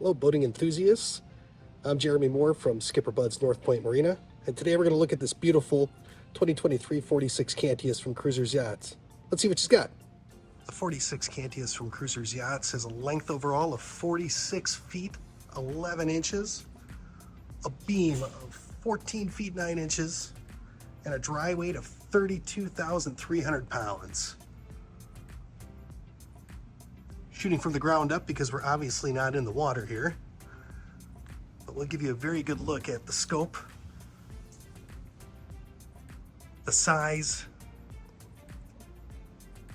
Hello, boating enthusiasts. I'm Jeremy Moore from SkipperBud's North Point Marina, and today we're going to look at this beautiful 2023 46 Cantius from Cruisers Yachts. Let's see what she's got. The 46 Cantius from Cruisers Yachts has a length overall of 46 feet 11 inches, a beam of 14 feet 9 inches, and a dry weight of 32,300 pounds. Shooting from the ground up because we're obviously not in the water here, but we'll give you a very good look at the scope, the size,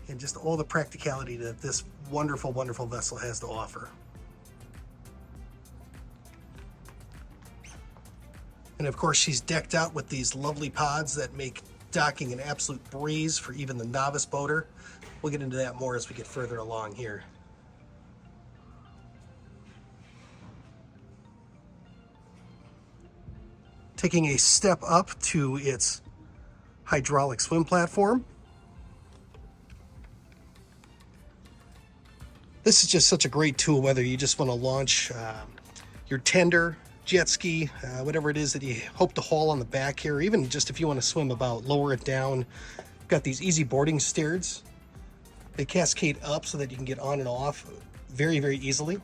and just all the practicality that this wonderful, wonderful vessel has to offer. And of course, she's decked out with these lovely pods that make docking an absolute breeze for even the novice boater. We'll get into that more as we get further along here. Taking a step up to its hydraulic swim platform. This is just such a great tool, whether you just want to launch your tender, jet ski, whatever it is that you hope to haul on the back here, or even just if you want to swim about, lower it down. You've got these easy boarding stairs. They cascade up so that you can get on and off very, very easily.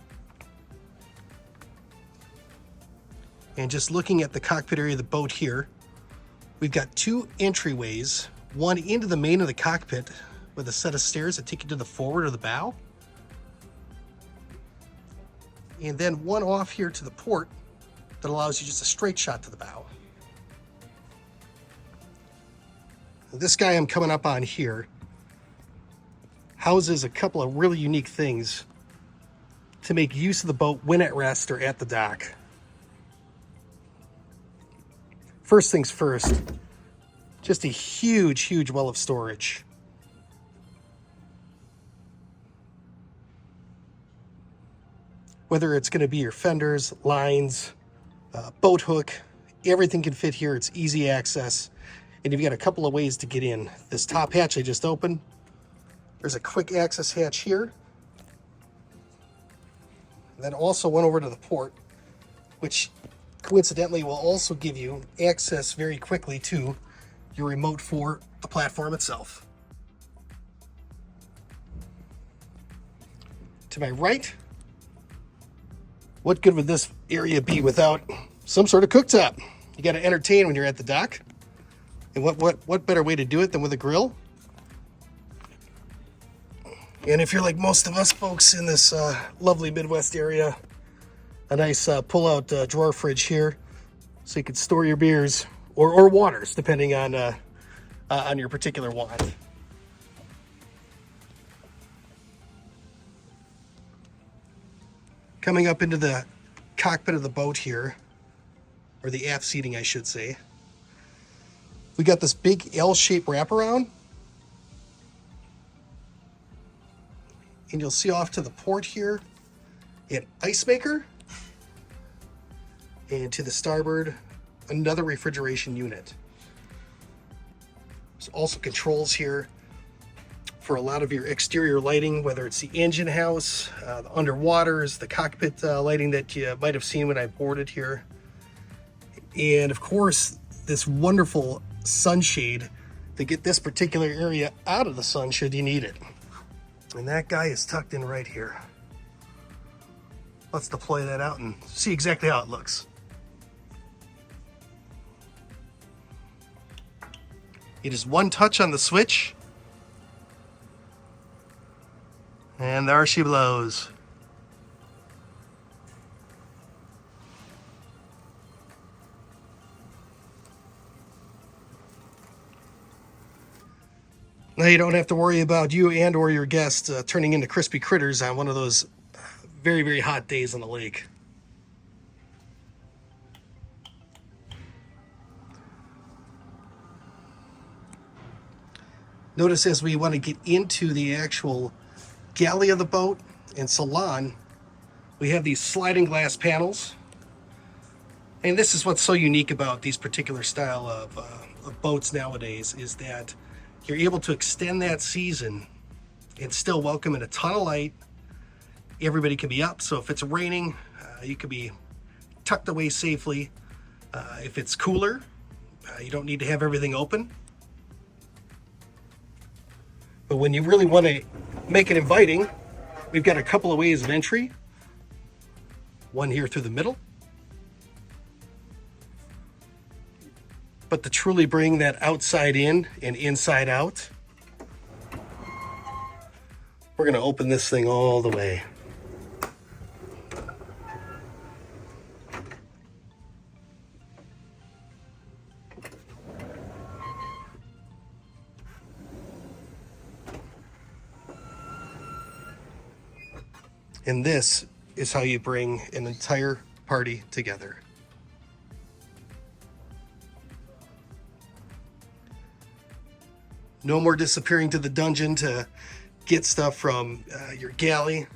And just looking at the cockpit area of the boat here, we've got two entryways, one into the main of the cockpit with a set of stairs that take you to the forward or the bow, and then one off here to the port that allows you just a straight shot to the bow. This guy I'm coming up on here houses a couple of really unique things to make use of the boat when at rest or at the dock. First things first, just a huge, huge well of storage. Whether it's going to be your fenders, lines, boat hook, everything can fit here. It's easy access, and you've got a couple of ways to get in. This top hatch I just opened, there's a quick access hatch here, and then also one over to the port, which coincidentally will also give you access very quickly to your remote for the platform itself. To my right, what good would this area be without some sort of cooktop? You got to entertain when you're at the dock, and what better way to do it than with a grill? And if you're like most of us folks in this lovely Midwest area, a nice pull-out drawer fridge here, so you can store your beers or waters, depending on your particular want. Coming up into the cockpit of the boat here, or the aft seating, I should say, we got this big L-shaped wraparound, and you'll see off to the port here an ice maker. And to the starboard, another refrigeration unit. There's also controls here for a lot of your exterior lighting, whether it's the engine house, the underwaters, the cockpit lighting that you might have seen when I boarded here. And of course, this wonderful sunshade to get this particular area out of the sun should you need it. And that guy is tucked in right here. Let's deploy that out and see exactly how it looks. It is one touch on the switch, and there she blows. Now you don't have to worry about you and or your guests turning into crispy critters on one of those very, very hot days on the lake. Notice as we want to get into the actual galley of the boat and salon, we have these sliding glass panels. And this is what's so unique about these particular style of boats nowadays, is that you're able to extend that season and still welcome in a ton of light. Everybody can be up, so if it's raining, You could be tucked away safely. If it's cooler, you don't need to have everything open. But when you really want to make it inviting, we've got a couple of ways of entry. One here through the middle. But to truly bring that outside in and inside out, we're going to open this thing all the way. And this is how you bring an entire party together. No more disappearing to the dungeon to get stuff from your galley.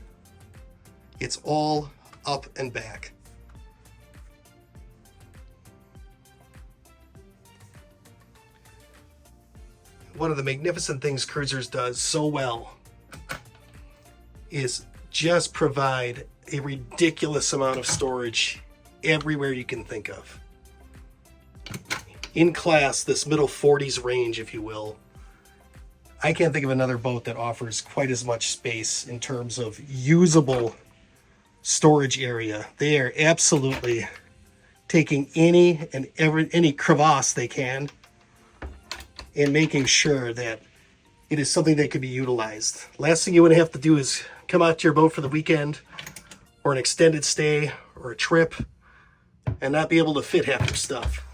It's all up and back. One of the magnificent things Cruisers does so well is just provide a ridiculous amount of storage everywhere you can think of. In class, this middle 40s range, if you will, I can't think of another boat that offers quite as much space in terms of usable storage area. They are absolutely taking any crevasse they can and making sure that it is something that can be utilized. Last thing you want to have to do is come out to your boat for the weekend or an extended stay or a trip and not be able to fit half your stuff.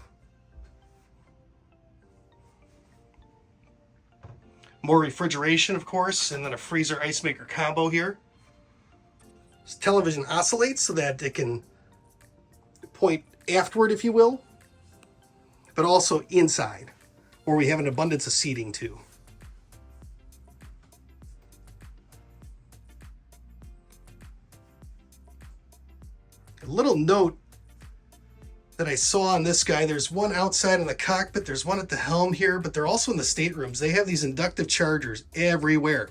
More refrigeration, of course, and then a freezer ice maker combo here. This television oscillates so that it can point aftward, if you will, but also inside, where we have an abundance of seating too. A little note that I saw on this guy, there's one outside in the cockpit, there's one at the helm here, but they're also in the staterooms. They have these inductive chargers everywhere.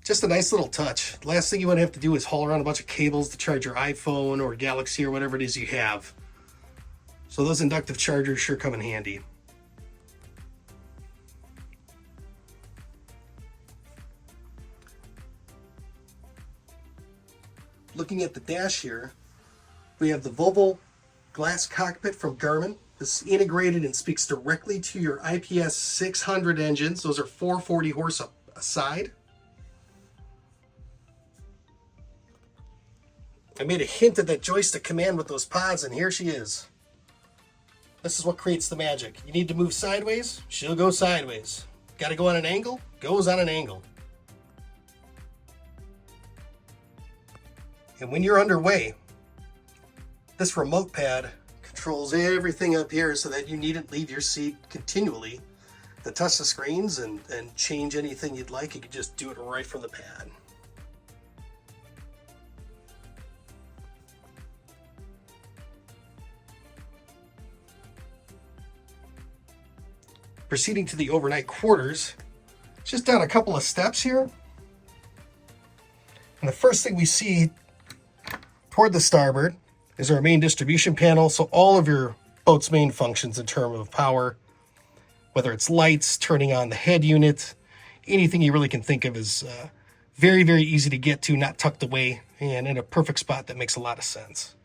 Just a nice little touch. Last thing you want to have to do is haul around a bunch of cables to charge your iPhone or Galaxy or whatever it is you have. So those inductive chargers sure come in handy. Looking at the dash here, we have the Volvo glass cockpit from Garmin. This is integrated and speaks directly to your IPS 600 engines. Those are 440 horse a side. I made a hint at that joystick command with those pods, and here she is. This is what creates the magic. You need to move sideways, she'll go sideways. Got to go on an angle, goes on an angle. And when you're underway, this remote pad controls everything up here so that you needn't leave your seat continually to touch the screens and change anything you'd like. You can just do it right from the pad. Proceeding to the overnight quarters, just down a couple of steps here. And the first thing we see toward the starboard is our main distribution panel. So all of your boat's main functions in terms of power, whether it's lights, turning on the head unit, anything you really can think of is very, very easy to get to, not tucked away, and in a perfect spot that makes a lot of sense.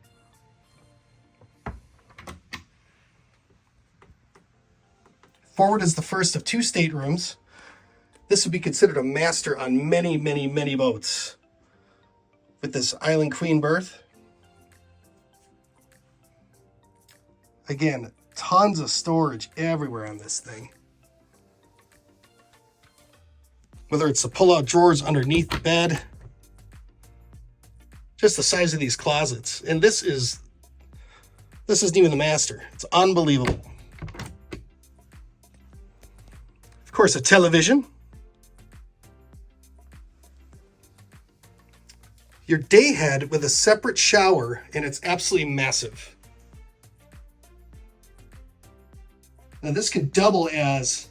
Forward is the first of two staterooms. This would be considered a master on many, many, many boats. With this island queen berth. Again, tons of storage everywhere on this thing. Whether it's the pull-out drawers underneath the bed, just the size of these closets. And this isn't even the master. It's unbelievable. Of course, a television. Your day head with a separate shower, and it's absolutely massive. Now this could double as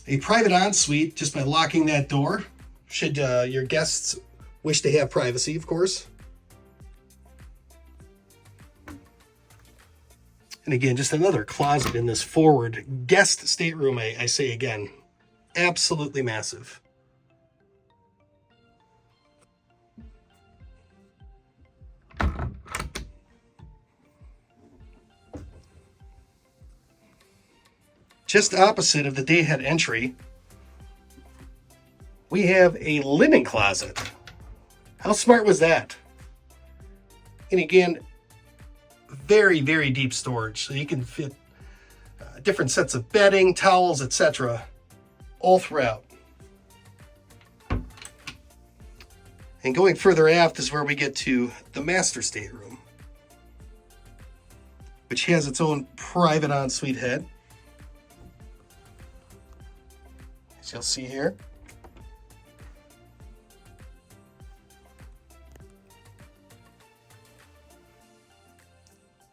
a private ensuite just by locking that door, should your guests wish to have privacy, of course. And again, just another closet in this forward guest stateroom, I say again. Absolutely massive. Just opposite of the dayhead entry, we have a linen closet. How smart was that? And again, very, very deep storage. So you can fit different sets of bedding, towels, etc. all throughout. And going further aft is where we get to the master stateroom, which has its own private ensuite head. As you'll see here.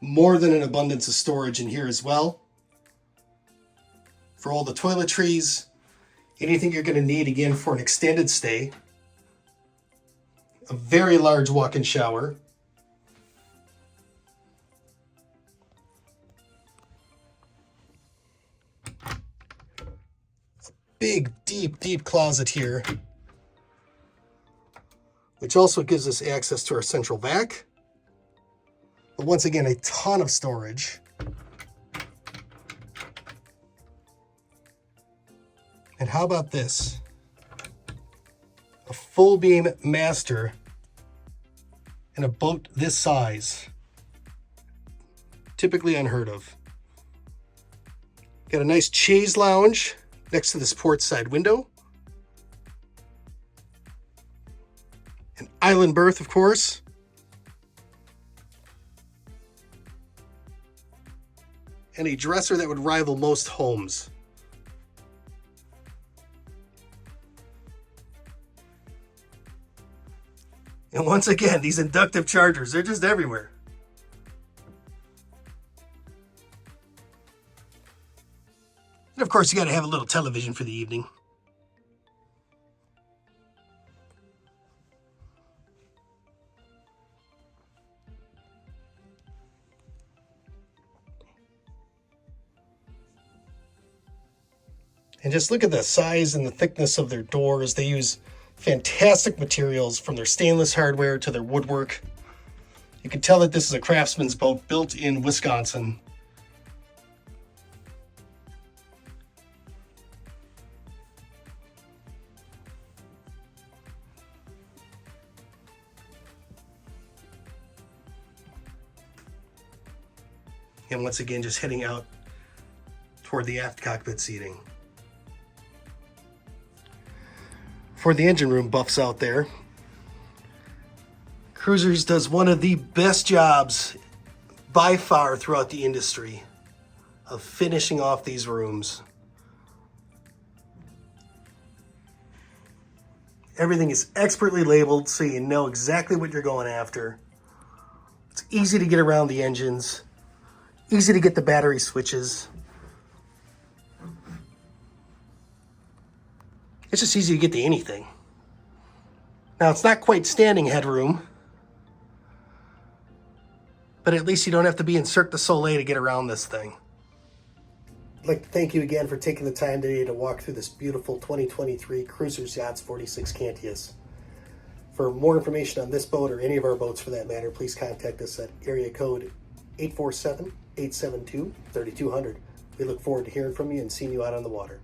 More than an abundance of storage in here as well. For all the toiletries, anything you're going to need again for an extended stay. A very large walk-in shower. Big, deep, deep closet here, which also gives us access to our central vac. But once again, a ton of storage. And how about this? A full beam master in a boat this size. Typically unheard of. Got a nice chaise lounge next to this port side window. An island berth, of course. And a dresser that would rival most homes. And once again, these inductive chargers, they're just everywhere. And of course, you got to have a little television for the evening. And just look at the size and the thickness of their doors. They use fantastic materials, from their stainless hardware to their woodwork. You can tell that this is a craftsman's boat built in Wisconsin. And once again, just heading out toward the aft cockpit seating. For the engine room buffs out there, Cruisers does one of the best jobs by far throughout the industry of finishing off these rooms. Everything is expertly labeled so you know exactly what you're going after. It's easy to get around the engines, easy to get the battery switches. It's just easy to get to anything. Now, it's not quite standing headroom, but at least you don't have to be in Cirque du Soleil to get around this thing. I'd like to thank you again for taking the time today to walk through this beautiful 2023 Cruisers Yachts 46 Cantius. For more information on this boat, or any of our boats for that matter, please contact us at area code 847-872-3200. We look forward to hearing from you and seeing you out on the water.